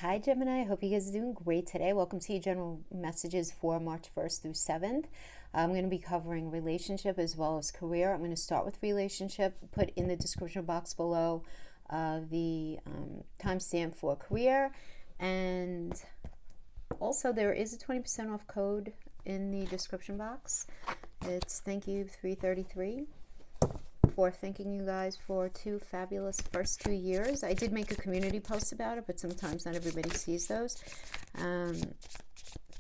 Hi Gemini, I hope you guys are doing great today. Welcome to your general messages for March 1st through 7th. I'm going to be covering relationship as well as career. I'm going to start with relationship, put in the description box below the timestamp for career. And also there is a 20% off code in the description box. It's thank you 333 for thanking you guys for 2 fabulous first 2 years. I did make a community post about it, but sometimes not everybody sees those.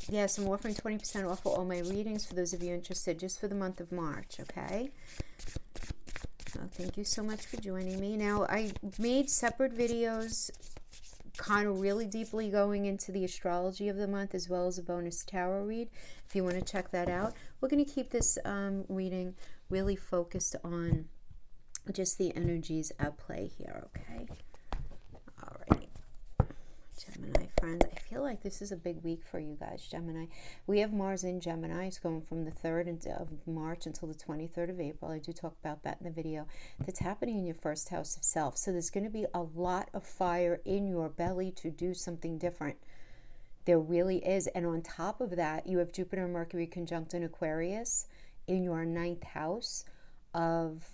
Yes, I'm offering 20% off for all my readings for those of you interested, just for the month of March, okay? So thank you so much for joining me. Now, I made separate videos kind of really deeply going into the astrology of the month, as well as a bonus tarot read. If you want to check that out, we're going to keep this reading really focused on just the energies at play here, okay? All right, Gemini friends, I feel like this is a big week for you guys, Gemini. We have Mars in Gemini. It's going from the 3rd of March until the 23rd of April. I do talk about that in the video. That's happening in your first house of self. So there's going to be a lot of fire in your belly to do something different. There really is. And on top of that, you have Jupiter and Mercury conjunct in Aquarius in your 9th house of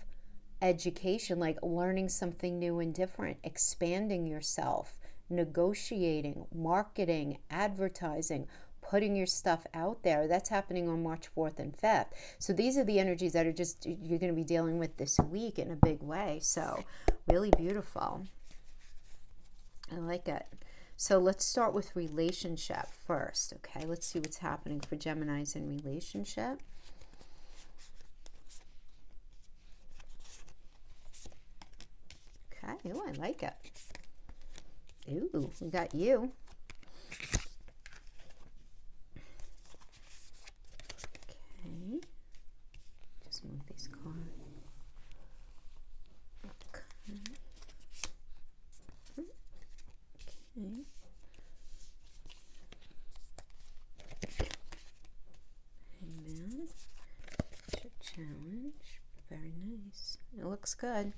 education, like learning something new and different, expanding yourself, negotiating, marketing, advertising, putting your stuff out there. That's happening on March 4th and 5th. So these are the energies that are just, you're going to be dealing with this week in a big way. So really beautiful. I like it. So let's start with relationship first. Okay, let's see what's happening for Geminis in relationship. Okay, ooh, I like it. Ooh, we got you. Okay, just move these cards. Okay. Okay. Amen. That's your challenge. Very nice. It looks good.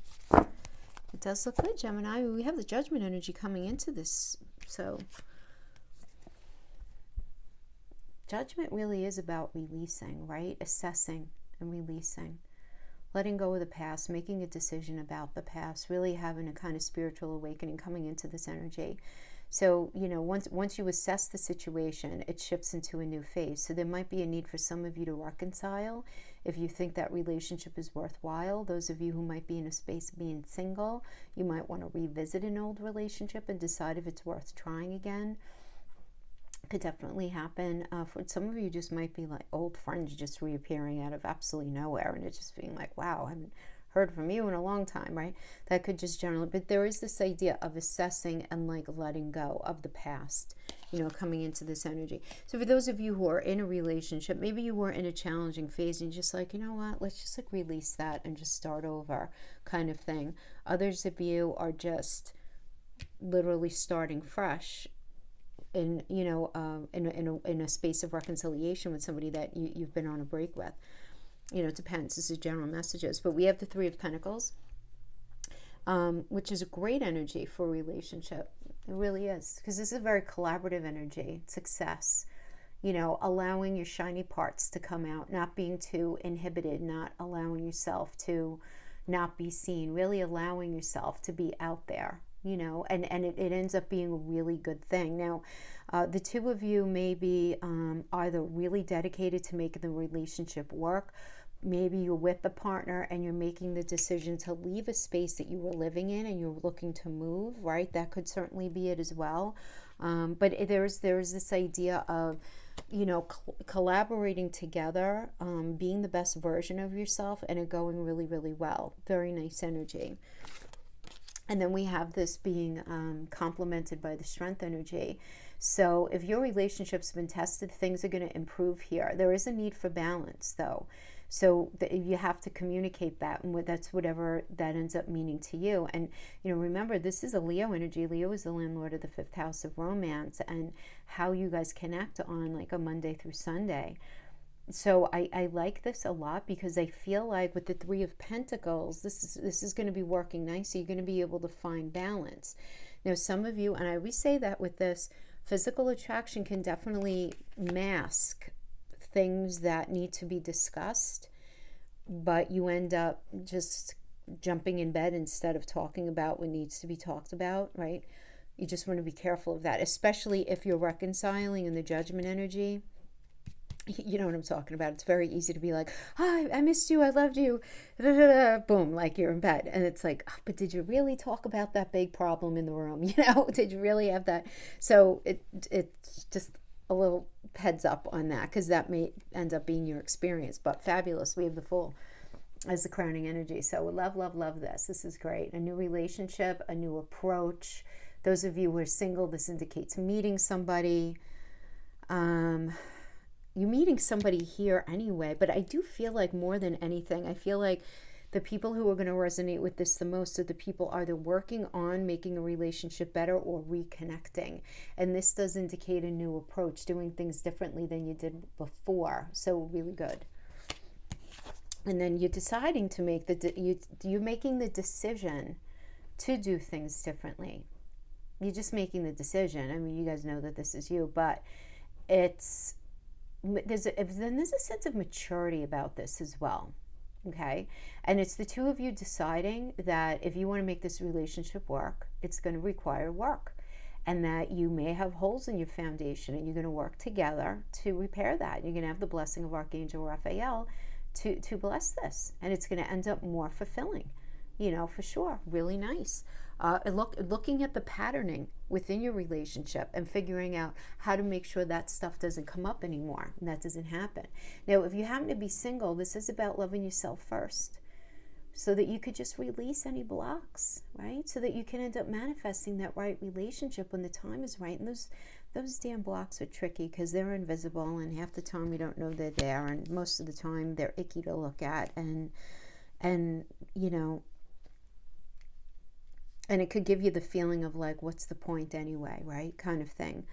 It does look good, Gemini. We have the judgment energy coming into this. So judgment really is about releasing, right? Assessing and releasing. Letting go of the past, making a decision about the past, really having a kind of spiritual awakening coming into this energy. So, you know, once you assess the situation, it shifts into a new phase. So there might be a need for some of you to reconcile if you think that relationship is worthwhile. Those of you who might be in a space being single, you might want to revisit an old relationship and decide if it's worth trying again. Could definitely happen. For some of you, just might be like old friends just reappearing out of absolutely nowhere, and it's just being like, wow, I haven't heard from you in a long time, right? That could just generally, but there is this idea of assessing and like letting go of the past, you know, coming into this energy. So for those of you who are in a relationship, maybe you were in a challenging phase and you're just like, you know what, let's just like release that and just start over kind of thing. Others of you are just literally starting fresh in, you know, in a space of reconciliation with somebody that you've been on a break with. You know, it depends. This is general messages. But we have the 3 of Pentacles, which is a great energy for a relationship. It really is. Because this is a very collaborative energy. Success. You know, allowing your shiny parts to come out. Not being too inhibited. Not allowing yourself to not be seen. Really allowing yourself to be out there. You know, and it ends up being a really good thing. Now, the 2 of you may be either really dedicated to making the relationship work. Maybe you're with the partner and you're making the decision to leave a space that you were living in and you're looking to move, right? That could certainly be it as well. But there's this idea of, you know, collaborating together, being the best version of yourself, and it going really, really well. Very nice energy. And then we have this being complemented by the strength energy. So if your relationship's been tested, things are going to improve here. There is a need for balance, though. So you have to communicate that, and that's whatever that ends up meaning to you. And, you know, remember, this is a Leo energy. Leo is the landlord of the 5th house of romance and how you guys connect on like a Monday through Sunday. So I like this a lot because I feel like with the 3 of Pentacles, this is going to be working nice. So you're going to be able to find balance. Now, some of you, and I always say that with this, physical attraction can definitely mask things that need to be discussed, but you end up just jumping in bed instead of talking about what needs to be talked about, right? You just want to be careful of that, especially if you're reconciling in the judgment energy. You know what I'm talking about. It's very easy to be like, hi, I missed you, I loved you, da, da, da. Boom, like you're in bed. And it's like, oh, but did you really talk about that big problem in the room? You know, did you really have that? So it's just a little heads up on that, because that may end up being your experience. But fabulous. We have the Fool as the crowning energy. So love, love, love this. This is great. A new relationship, a new approach. Those of you who are single, this indicates meeting somebody. You're meeting somebody here anyway, but I do feel like more than anything, I feel like the people who are going to resonate with this the most are the people either working on making a relationship better or reconnecting. And this does indicate a new approach, doing things differently than you did before. So really good. And then you're deciding to make you're making the decision to do things differently. You're just making the decision. I mean, you guys know that this is you, but there's a sense of maturity about this as well. Okay, and it's the two of you deciding that if you want to make this relationship work, it's going to require work, and that you may have holes in your foundation, and you're going to work together to repair that. You're going to have the blessing of Archangel Raphael to bless this, and it's going to end up more fulfilling, you know, for sure. Really nice. Looking at the patterning within your relationship and figuring out how to make sure that stuff doesn't come up anymore and that doesn't happen. Now, if you happen to be single, this is about loving yourself first, so that you could just release any blocks, right? So that you can end up manifesting that right relationship when the time is right. And those damn blocks are tricky because they're invisible, and half the time you don't know they're there, and most of the time they're icky to look at, and you know, and it could give you the feeling of like, what's the point anyway, right? Kind of thing.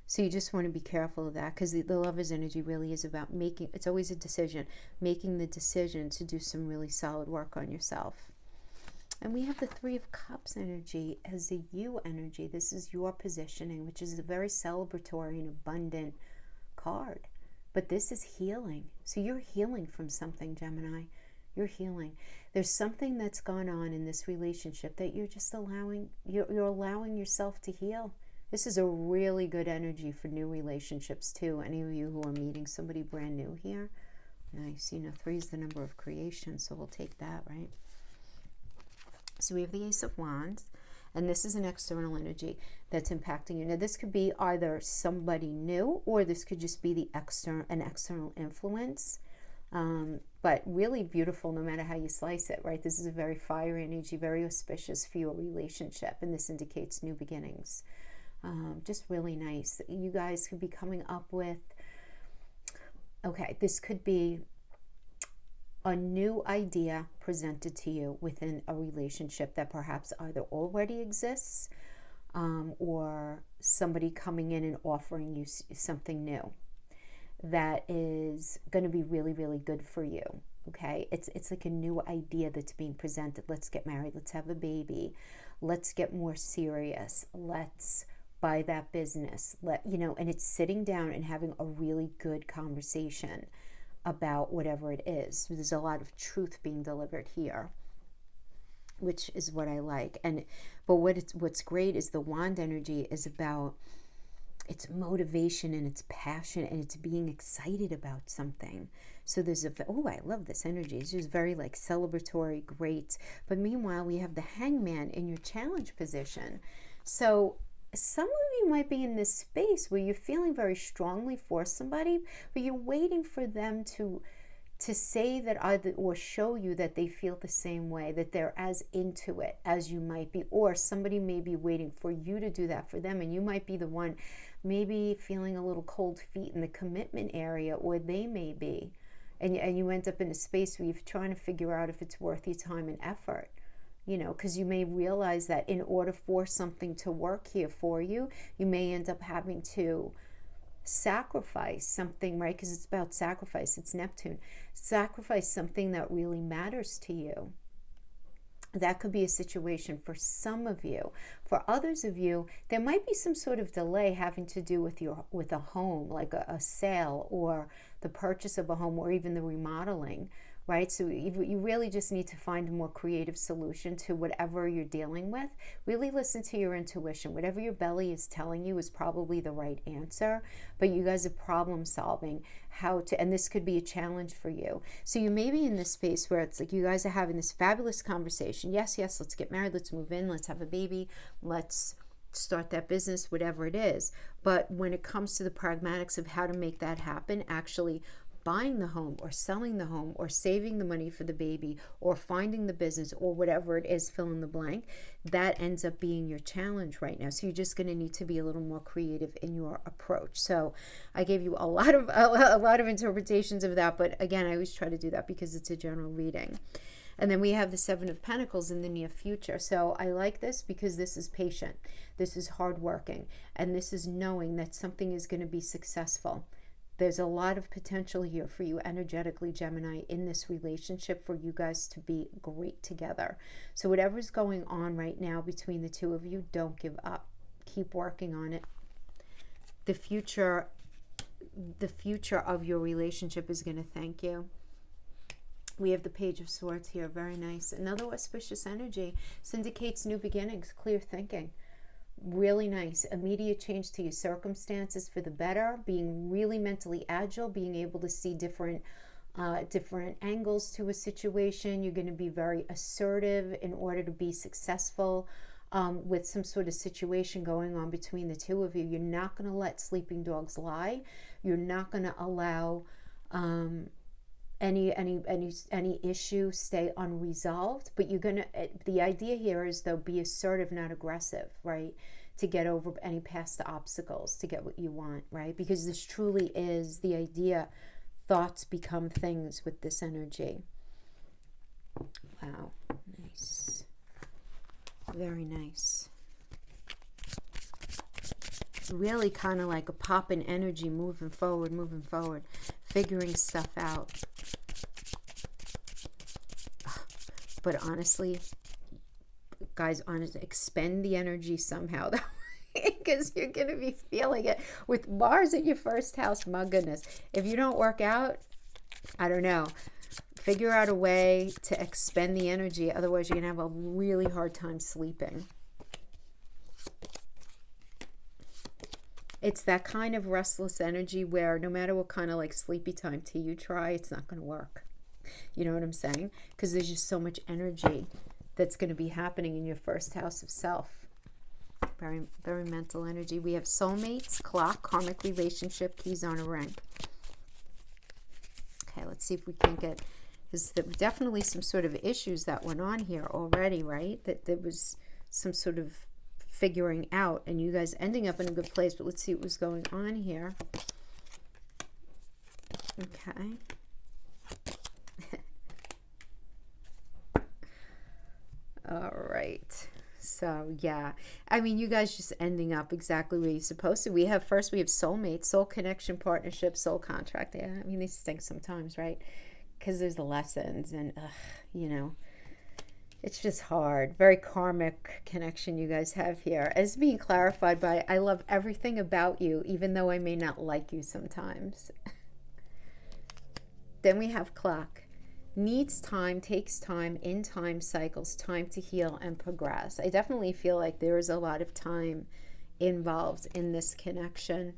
So you just want to be careful of that, because the Lover's energy really is about it's always a decision, making the decision to do some really solid work on yourself. And we have the Three of Cups energy as a you energy. This is your positioning, which is a very celebratory and abundant card. But this is healing. So you're healing from something, Gemini. You're healing. There's something that's gone on in this relationship that you're just allowing, you're allowing yourself to heal. This is a really good energy for new relationships too. Any of you who are meeting somebody brand new here. Nice. You know, 3 is the number of creation, so we'll take that, right? So we have the Ace of Wands, and this is an external energy that's impacting you. Now, this could be either somebody new, or this could just be an external influence. But really beautiful no matter how you slice it, right? This is a very fiery energy, very auspicious for your relationship, and this indicates new beginnings. Just really nice. You guys could be coming up with, okay, this could be a new idea presented to you within a relationship that perhaps either already exists, or somebody coming in and offering you something new that is going to be really, really good for you. Okay, it's like a new idea that's being presented. Let's get married. Let's have a baby. Let's get more serious. Let's buy that business. And it's sitting down and having a really good conversation about whatever it is. There's a lot of truth being delivered here, which is what I like. But what's great is the Wand energy is about it's motivation and it's passion and it's being excited about something. So there's I love this energy. It's just very like celebratory, great. But meanwhile, we have the Hangman in your challenge position. So some of you might be in this space where you're feeling very strongly for somebody, but you're waiting for them to say that either, or show you that they feel the same way, that they're as into it as you might be, or somebody may be waiting for you to do that for them, and you might be the one maybe feeling a little cold feet in the commitment area, or they may be, and you end up in a space where you're trying to figure out if it's worth your time and effort, because you may realize that in order for something to work here for you, you may end up having to sacrifice something, right? Because it's about sacrifice. It's Neptune. Sacrifice something that really matters to you. That could be a situation for some of you. For others of you, there might be some sort of delay having to do with a home, like a sale or the purchase of a home or even the remodeling, right? So you really just need to find a more creative solution to whatever you're dealing with. Really listen to your intuition. Whatever your belly is telling you is probably the right answer, but you guys are problem solving and this could be a challenge for you. So you may be in this space where it's like you guys are having this fabulous conversation. Yes, let's get married, let's move in, let's have a baby, let's start that business, whatever it is. But when it comes to the pragmatics of how to make that happen, actually buying the home or selling the home or saving the money for the baby or finding the business or whatever it is, fill in the blank, that ends up being your challenge right now. So you're just going to need to be a little more creative in your approach. So I gave you a lot of interpretations of that, but again, I always try to do that because it's a general reading. And then we have the Seven of Pentacles in the near future. So I like this because this is patient, this is hardworking, and this is knowing that something is going to be successful. There's a lot of potential here for you energetically, Gemini, in this relationship for you guys to be great together. So whatever's going on right now between the two of you, don't give up. Keep working on it. The future of your relationship is going to thank you. We have the Page of Swords here. Very nice. Another auspicious energy. Syndicates new beginnings, clear thinking. Really nice. Immediate change to your circumstances for the better, being really mentally agile, being able to see different angles to a situation. You're going to be very assertive in order to be successful with some sort of situation going on between the two of you. You're not going to let sleeping dogs lie. You're not going to allow any issue stay unresolved, but you're gonna, the idea here is though, be assertive, not aggressive, right? To get over any past obstacles, to get what you want, right? Because this truly is the idea. Thoughts become things with this energy. Wow, nice. Very nice. Really kind of like a pop in energy, moving forward, figuring stuff out. But honestly, guys, expend the energy somehow, because you're going to be feeling it. With Mars in your first house, my goodness. If you don't work out, I don't know. Figure out a way to expend the energy. Otherwise, you're going to have a really hard time sleeping. It's that kind of restless energy where no matter what kind of like sleepy time tea you try, it's not going to work. You know what I'm saying? Because there's just so much energy that's going to be happening in your first house of self. Very, very mental energy. We have soulmates, clock, karmic relationship, keys on a ring. Okay, let's see if we can get... Because there were definitely some sort of issues that went on here already, right? That there was some sort of figuring out and you guys ending up in a good place. But let's see what was going on here. Okay. All right. So, yeah. I mean, you guys just ending up exactly where you're supposed to. We have soulmate, soul connection, partnership, soul contract. Yeah, I mean, these things sometimes, right? Because there's the lessons and, you know, it's just hard. Very karmic connection you guys have here. As being clarified by, I love everything about you, even though I may not like you sometimes. Then we have clock. Needs time, takes time, in time cycles, time to heal and progress. I definitely feel like there is a lot of time involved in this connection,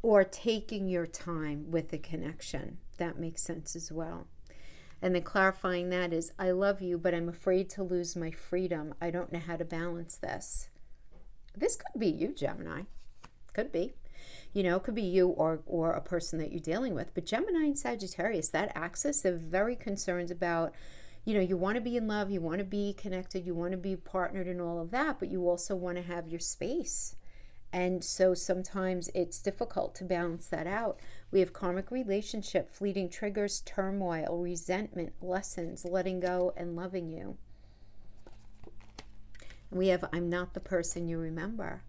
or taking your time with the connection. That makes sense as well. And then clarifying that is, I love you, but I'm afraid to lose my freedom. I don't know how to balance this. This could be you, Gemini. Could be. You know, it could be you or a person that you're dealing with. But Gemini and Sagittarius, that axis, they're very concerned about, you know, you want to be in love, you want to be connected, you want to be partnered and all of that, but you also want to have your space. And so sometimes it's difficult to balance that out. We have karmic relationship, fleeting triggers, turmoil, resentment, lessons, letting go, and loving you. We have I'm not the person you remember.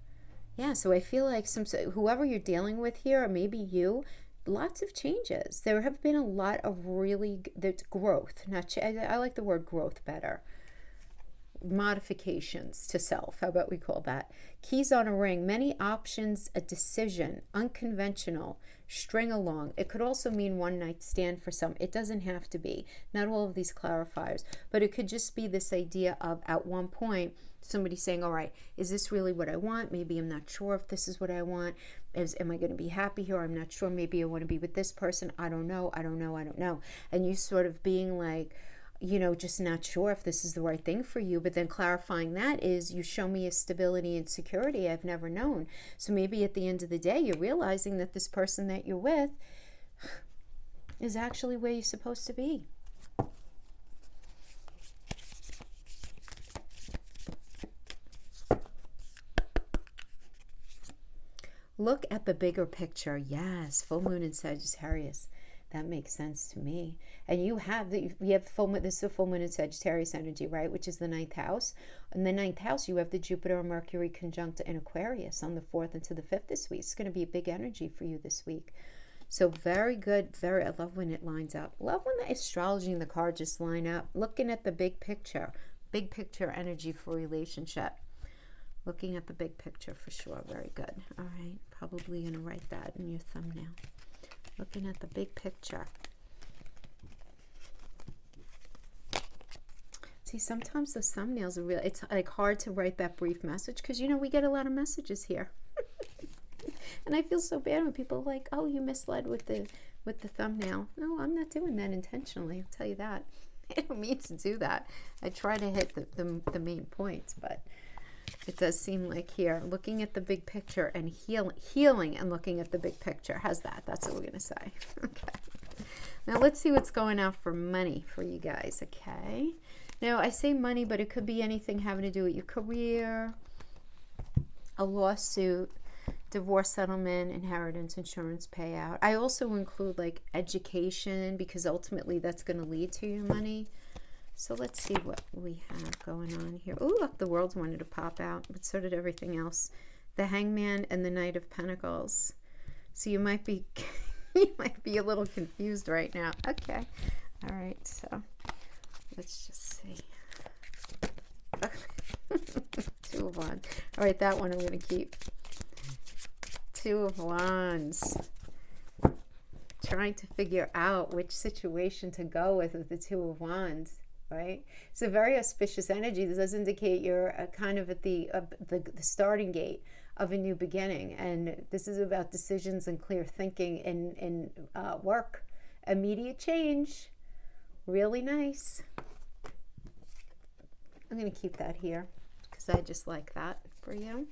Yeah, so I feel like whoever you're dealing with here, or maybe you, lots of changes. There have been a lot of there's growth. I like the word growth better. Modifications to self. How about we call that? Keys on a ring. Many options, a decision, unconventional, string along. It could also mean one night stand for some. It doesn't have to be. Not all of these clarifiers. But it could just be this idea of, at one point, somebody saying, all right, is this really what I want? Maybe I'm not sure if this is what I want. Am I going to be happy here? I'm not sure. Maybe I want to be with this person. I don't know. And you sort of being like, just not sure if this is the right thing for you. But then clarifying that is, you show me a stability and security I've never known. So maybe at the end of the day, you're realizing that this person that you're with is actually where you're supposed to be. Look at the bigger picture. Yes, full moon in Sagittarius. That makes sense to me. And you have full moon. This is a full moon in Sagittarius energy, right? Which is the 9th house. In the 9th house, you have the Jupiter and Mercury conjunct in Aquarius on the 4th into the 5th this week. It's going to be a big energy for you this week. So very good. I love when it lines up. Love when the astrology and the card just line up. Looking at the big picture energy for relationship. Looking at the big picture for sure. Very good. All right. Probably going to write that in your thumbnail. Looking at the big picture. See, sometimes the thumbnails are it's like hard to write that brief message because, we get a lot of messages here. And I feel so bad when people are like, oh, you misled with the thumbnail. No, I'm not doing that intentionally. I'll tell you that. I don't mean to do that. I try to hit the main points, but it does seem like here, looking at the big picture and healing and looking at the big picture. How's that? That's what we're going to say. Okay. Now let's see what's going on for money for you guys, okay? Now I say money, but it could be anything having to do with your career, a lawsuit, divorce settlement, inheritance, insurance payout. I also include like education because ultimately that's going to lead to your money. So let's see what we have going on here. Oh, look, the World wanted to pop out, but so did everything else. The Hangman and the Knight of Pentacles. So you might be a little confused right now. Okay. All right. So let's just see. Two of Wands. All right, that one I'm going to keep. Two of Wands. Trying to figure out which situation to go with the Two of Wands. Right? It's a very auspicious energy. This does indicate you're kind of at the starting gate of a new beginning. And this is about decisions and clear thinking in work. Immediate change. Really nice. I'm going to keep that here because I just like that for you.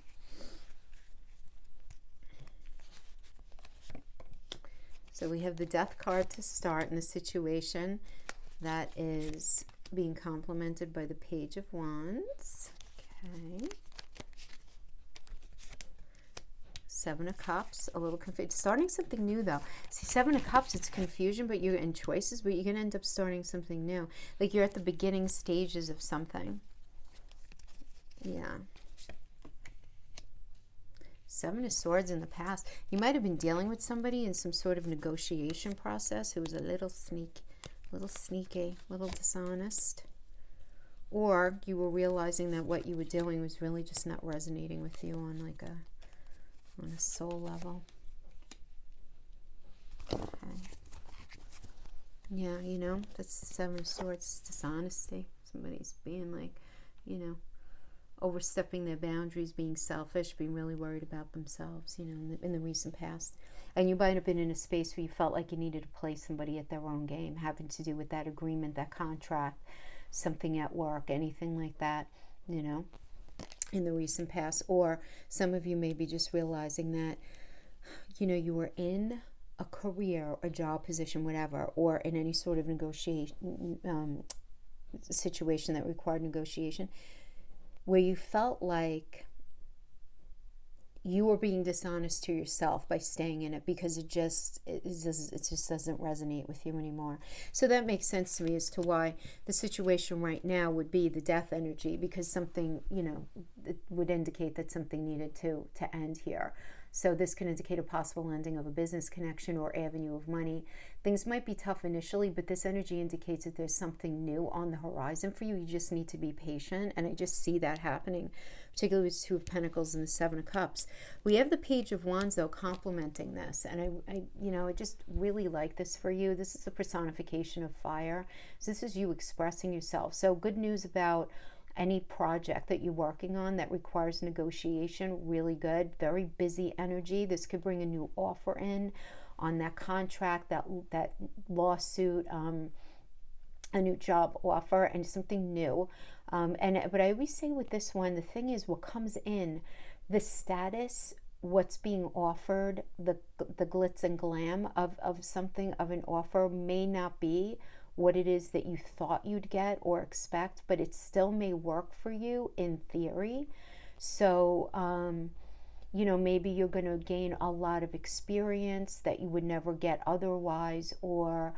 So we have the Death card to start in the situation that is being complemented by the Page of Wands. Okay. Seven of Cups, a little confused. Starting something new though. See, Seven of Cups, it's confusion, but you're in choices, but you're going to end up starting something new. Like you're at the beginning stages of something. Yeah. Seven of Swords in the past. You might have been dealing with somebody in some sort of negotiation process who was a little sneaky, a little dishonest. Or you were realizing that what you were doing was really just not resonating with you on like on a soul level. Okay. Yeah, that's Seven of Swords, dishonesty. Somebody's being like, overstepping their boundaries, being selfish, being really worried about themselves, in the recent past. And you might have been in a space where you felt like you needed to play somebody at their own game, having to do with that agreement, that contract, something at work, anything like that, in the recent past. Or some of you may be just realizing that, you were in a career, a job position, whatever, or in any sort of negotiation situation that required negotiation, where you felt like you were being dishonest to yourself by staying in it because it just doesn't resonate with you anymore. So that makes sense to me as to why the situation right now would be the Death energy, because something, it would indicate that something needed to end here. So this can indicate a possible ending of a business connection or avenue of money. Things might be tough initially, but this energy indicates that there's something new on the horizon for you. You just need to be patient, and I just see that happening, particularly with Two of Pentacles and the Seven of Cups. We have the Page of Wands, though, complementing this, and I just really like this for you. This is the personification of fire. So this is you expressing yourself. So good news about any project that you're working on that requires negotiation, really good. Very busy energy. This could bring a new offer in on that contract, that lawsuit, a new job offer, and something new. But I always say with this one, the thing is, what comes in, the status, what's being offered, the glitz and glam of something, of an offer, may not be what it is that you thought you'd get or expect, but it still may work for you in theory. So, maybe you're going to gain a lot of experience that you would never get otherwise, or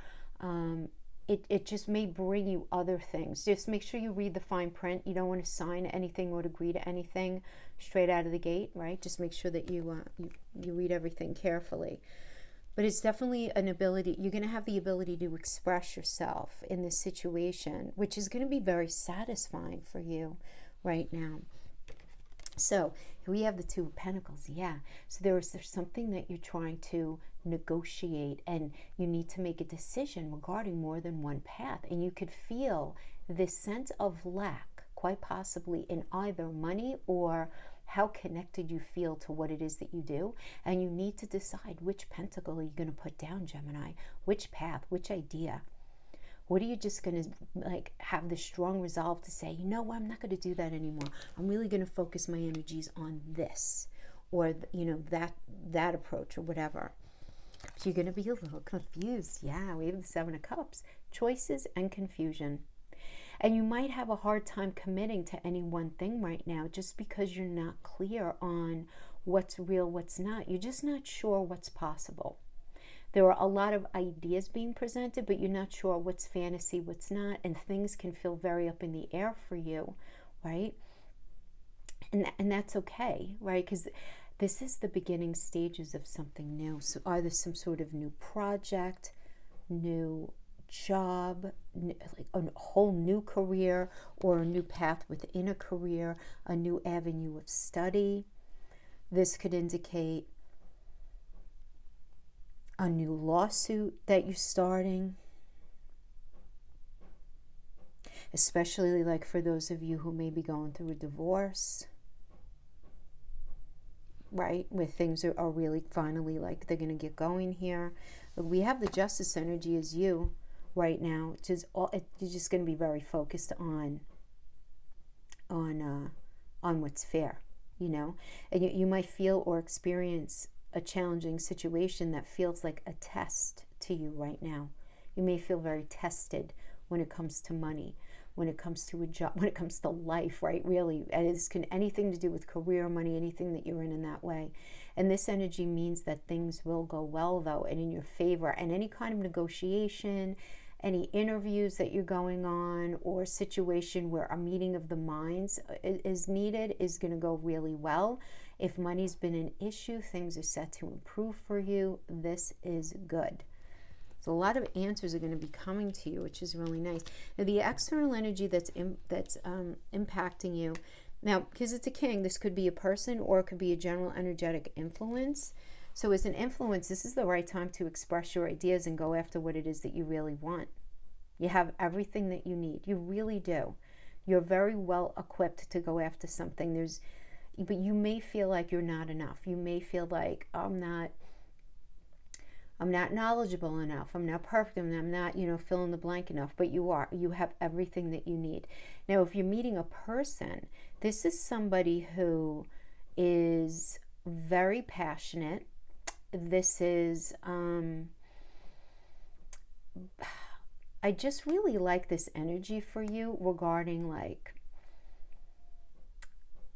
it just may bring you other things. Just make sure you read the fine print. You don't want to sign anything or agree to anything straight out of the gate, right? Just make sure that you read everything carefully. But it's definitely an ability. You're going to have the ability to express yourself in this situation, which is going to be very satisfying for you right now. So here we have the Two of Pentacles. Yeah. So there's something that you're trying to negotiate, and you need to make a decision regarding more than one path. And you could feel this sense of lack, quite possibly in either money or how connected you feel to what it is that you do. And you need to decide which pentacle are you going to put down, Gemini, which path, which idea. What are you just going to have the strong resolve to say, you know what, I'm not going to do that anymore. I'm really going to focus my energies on this, or that approach, or whatever. But you're going to be a little confused. Yeah, we have the Seven of Cups, choices and confusion. And you might have a hard time committing to any one thing right now, just because you're not clear on what's real, what's not. You're just not sure what's possible. There are a lot of ideas being presented, but you're not sure what's fantasy, what's not, and things can feel very up in the air for you, right? And that's okay, right? Because this is the beginning stages of something new. So either some sort of new project, new job, like a whole new career, or a new path within a career, a new avenue of study. This could indicate a new lawsuit that you're starting, especially like for those of you who may be going through a divorce, right, where things are really finally like they're going to get going here. We have the Justice energy as you right now. You're just going to be very focused on what's fair, and you might feel or experience a challenging situation that feels like a test to you right now. You may feel very tested when it comes to money, when it comes to a job, when it comes to life, right? Really, it can anything to do with career, money, anything that you're in that way. And this energy means that things will go well, though, and in your favor. And any kind of negotiation, any interviews that you're going on, or situation where a meeting of the minds is needed, is going to go really well. If money's been an issue, things are set to improve for you. This is good. So a lot of answers are going to be coming to you, which is really nice. Now, the external energy that's impacting you, now, because it's a king, this could be a person or it could be a general energetic influence. So as an influence, this is the right time to express your ideas and go after what it is that you really want. You have everything that you need. You really do. You're very well equipped to go after something. But you may feel like you're not enough. You may feel like I'm not knowledgeable enough. I'm not perfect. I'm not, fill in the blank enough. But you are. You have everything that you need. Now, if you're meeting a person, this is somebody who is very passionate. This is, I just really like this energy for you regarding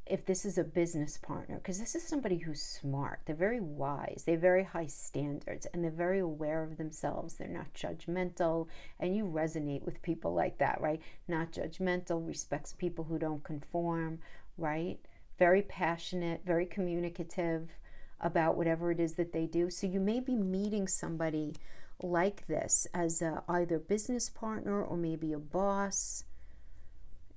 if this is a business partner, because this is somebody who's smart. They're very wise. They have very high standards, and they're very aware of themselves. They're not judgmental, and you resonate with people like that, right? Not judgmental, respects people who don't conform, right? Very passionate, very communicative. about whatever it is that they do. So you may be meeting somebody like this as either business partner or maybe a boss,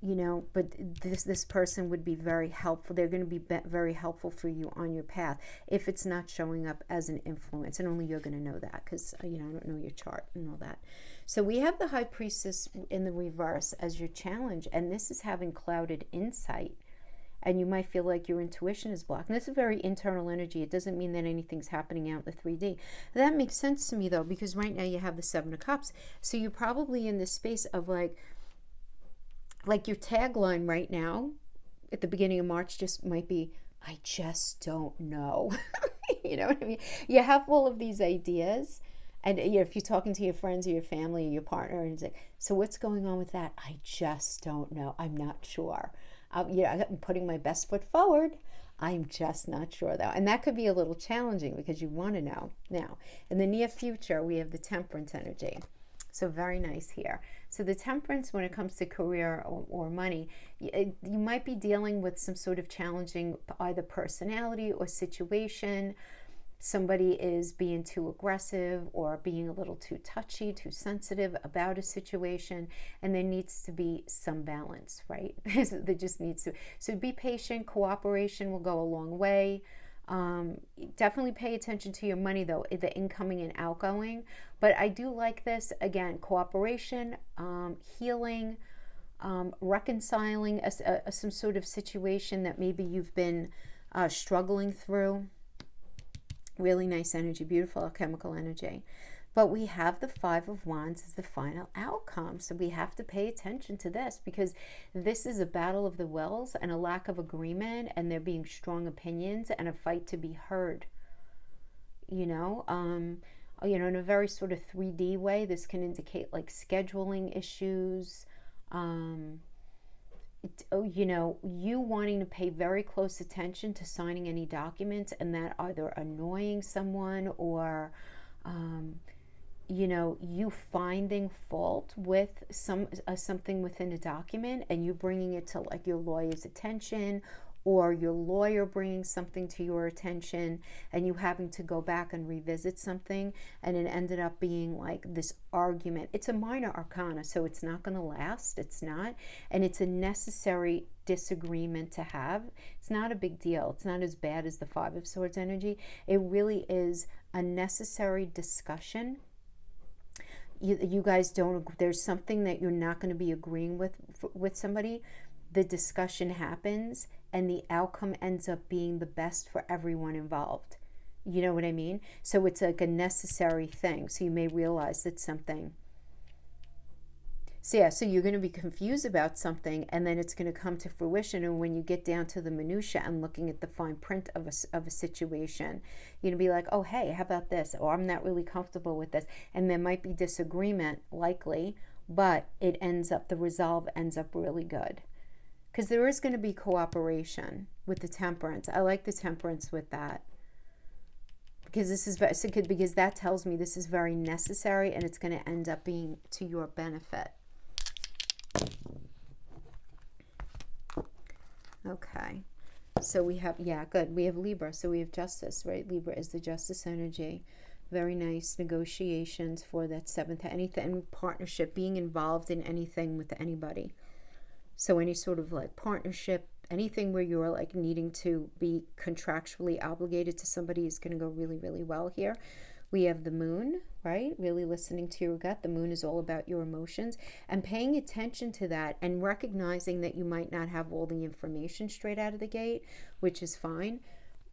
you know, but this person would be very helpful. They're going to be very helpful for you on your path if it's not showing up as an influence, and only you're going to know that, because you know, I don't know your chart and all that. So we have the High Priestess in the reverse as your challenge, and this is having clouded insight, and you might feel like your intuition is blocked. And this is very internal energy. It doesn't mean that anything's happening out in the 3D. That makes sense to me though, because right now you have the Seven of Cups, so you're probably in this space of like your tagline right now at the beginning of March just might be, I just don't know. You know what I mean? You have all of these ideas, and you know, if you're talking to your friends or your family or your partner, and it's like, so what's going on with that? I just don't know. I'm not sure. You know, I'm putting my best foot forward. I'm just not sure though. And that could be a little challenging because you want to know. Now, in the near future, we have the Temperance energy. So very nice here. So the Temperance, when it comes to career or money, you might be dealing with some sort of challenging either personality or situation. Somebody is being too aggressive or being a little too touchy, too sensitive about a situation, and there needs to be some balance, right? There just needs to. So be patient. Cooperation will go a long way. Definitely pay attention to your money though, the incoming and outgoing. But I do like this, again, cooperation, healing, reconciling some sort of situation that maybe you've been struggling through. Really nice energy, beautiful alchemical energy. But we have the Five of Wands as the final outcome. So we have to pay attention to this, because this is a battle of the wills and a lack of agreement, and there being strong opinions and a fight to be heard. You know, in a very sort of 3D way, this can indicate like scheduling issues, you know, you wanting to pay very close attention to signing any documents, and that either annoying someone or, you know, you finding fault with something within a document and you bringing it to like your lawyer's attention, or your lawyer bringing something to your attention and you having to go back and revisit something, and it ended up being like this argument. It's a minor arcana, so it's not going to last. It's not. And it's a necessary disagreement to have. It's not a big deal. It's not as bad as the Five of Swords energy. It really is a necessary discussion. You guys don't, there's something that you're not going to be agreeing with somebody. The discussion happens and the outcome ends up being the best for everyone involved. You know what I mean? So it's like a necessary thing. So you may realize that something. So yeah, so you're going to be confused about something, and then it's going to come to fruition. And when you get down to the minutia and looking at the fine print of a situation, you're going to be like, oh, hey, how about this? Or I'm not really comfortable with this. And there might be disagreement, likely, but the resolve ends up really good. Because there is going to be cooperation with the Temperance. I like the Temperance with that. Because that tells me this is very necessary, and it's going to end up being to your benefit. Okay. So we have, yeah, good. We have Libra. So we have Justice, right? Libra is the Justice energy. Very nice negotiations for that seventh. Anything, partnership, being involved in anything with anybody. So any sort of like partnership, anything where you're like needing to be contractually obligated to somebody is going to go really, really well here. We have the Moon, right? Really listening to your gut. The Moon is all about your emotions and paying attention to that and recognizing that you might not have all the information straight out of the gate, which is fine.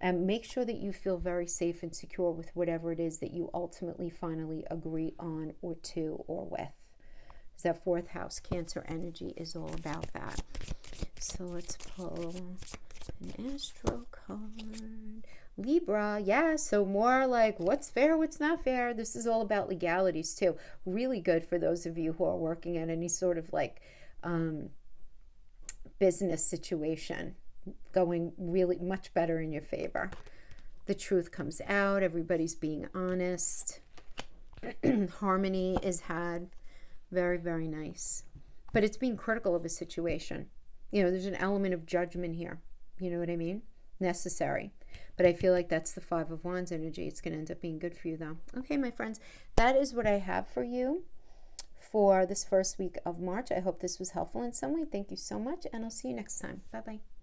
And make sure that you feel very safe and secure with whatever it is that you ultimately finally agree on or to or with. That fourth house, Cancer energy, is all about that. So let's pull an astro card. Libra, yeah, so more like what's fair, what's not fair. This is all about legalities too. Really good for those of you who are working at any sort of like business situation, going really much better in your favor. The truth comes out. Everybody's being honest. Harmony is had. Very, very nice. But it's being critical of a situation. You know, there's an element of judgment here. You know what I mean? necessary. But I feel like that's the Five of Wands energy. It's going to end up being good for you, though. Okay, my friends, that is what I have for you for this first week of March. I hope this was helpful in some way. Thank you so much, and I'll see you next time. Bye-bye.